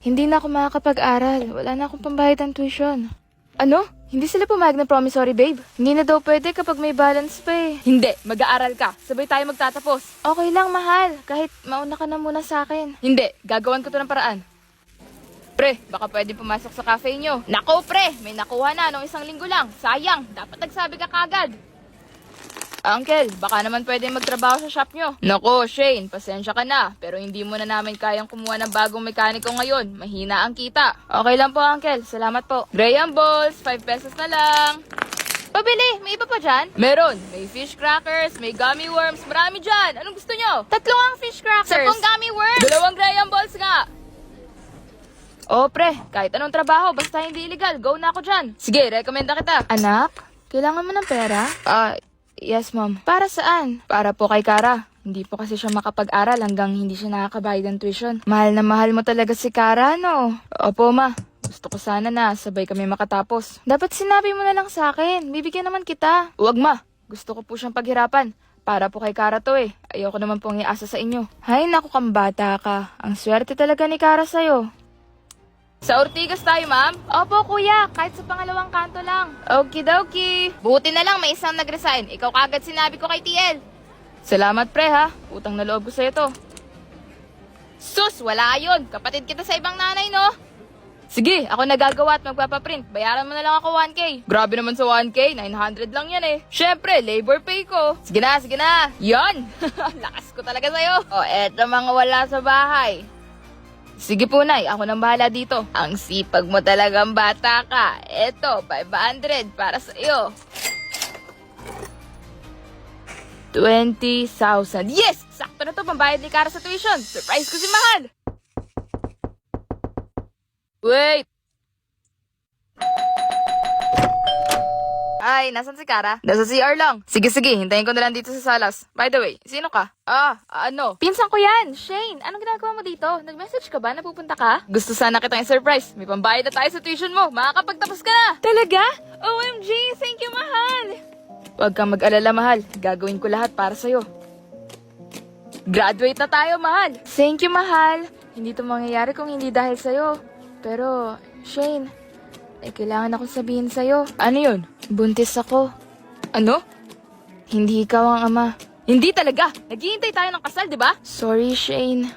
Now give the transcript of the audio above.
Hindi na ako makakapag-aral. Wala na akong pambayad ng tuition. Ano? Hindi sila pumayag ng promissory, babe? Hindi na daw pwede kapag may balance pa eh. Hindi. Mag-aaral ka. Sabay tayo magtatapos. Okay lang, mahal. Kahit mauna ka na muna sa akin. Hindi. Gagawan ko to ng paraan. Pre, baka pwede pumasok sa cafe nyo. Nako, pre! May nakuha na nung 1 linggo lang. Sayang. Dapat nagsabi ka kagad. Uncle, baka naman pwede magtrabaho sa shop nyo. Nako, Shane, pasensya ka na. Pero hindi mo na namin kayang kumuha ng bagong mekaniko ngayon. Mahina ang kita. Okay lang po, Uncle. Salamat po. Graham balls, 5 pesos na lang. Pabili, may iba pa dyan? Meron. May fish crackers, may gummy worms. Marami dyan. Anong gusto nyo? 3 ang fish crackers. 10 gummy worms. 2 Graham balls nga. Oh, pre, kahit anong trabaho, basta hindi illegal, go na ako dyan. Sige, rekomenda kita. Anak, kailangan mo ng pera? Yes, ma'am. Para saan? Para po kay Kara. Hindi po kasi siya makapag-aral hanggang hindi siya nakakabayad ng tuition. Mahal na mahal mo talaga si Kara, no? Opo, ma. Gusto ko sana na sabay kami makatapos. Dapat sinabi mo na lang sa akin. Bibigyan naman kita. Huwag, ma. Gusto ko po siyang paghirapan. Para po kay Kara to eh. Ayoko naman pong iasa sa inyo. Hay, naku kang bata ka. Ang swerte talaga ni Kara sa'yo. Sa Ortigas tayo, ma'am? Opo, kuya. Kahit sa pangalawang kanto lang. Okidoki. Buti na lang may isang nag-resign. Ikaw kagad sinabi ko kay TL. Salamat, pre, ha? Utang na loob ko sa'yo to. Sus, wala yun. Kapatid kita sa ibang nanay, no? Sige, ako nagagawa at magpapaprint. Bayaran mo na lang ako 1K. Grabe naman sa 1K. 900 lang yan eh. Syempre, labor pay ko. Sige na, sige na. Yan. Lakas ko talaga sa'yo. O, eto mga wala sa bahay. Sige po, Nay. Ako nang bahala dito. Ang sipag mo talagang bata ka. Eto, 500 para sa iyo. 20,000. Yes! Sakto na to, pambayad ni Kara sa tuition. Surprise ko si Mahal. Wait! Ay, nasan si Kara? Nasa CR lang. Sige, hintayin ko na lang dito sa salas. By the way, sino ka? Ano? Pinsan ko yan, Shane. Anong ginagawa mo dito? Nag-message ka ba na pupunta ka? Gusto sana kitang i-surprise. May pambayad na tayo sa tuition mo. Makakapagtapos ka na. Talaga? OMG, thank you, Mahal. Huwag kang mag-alala, Mahal. Gagawin ko lahat para sa'yo. Graduate na tayo, Mahal. Thank you, Mahal. Hindi to mangyayari kung hindi dahil sa'yo. Pero, Shane, kailangan akong sabihin sa'yo. Ano yun? Buntis ako. Ano? Hindi ikaw ang ama. Hindi talaga. Naghihintay tayo ng kasal, di ba? Sorry, Shane.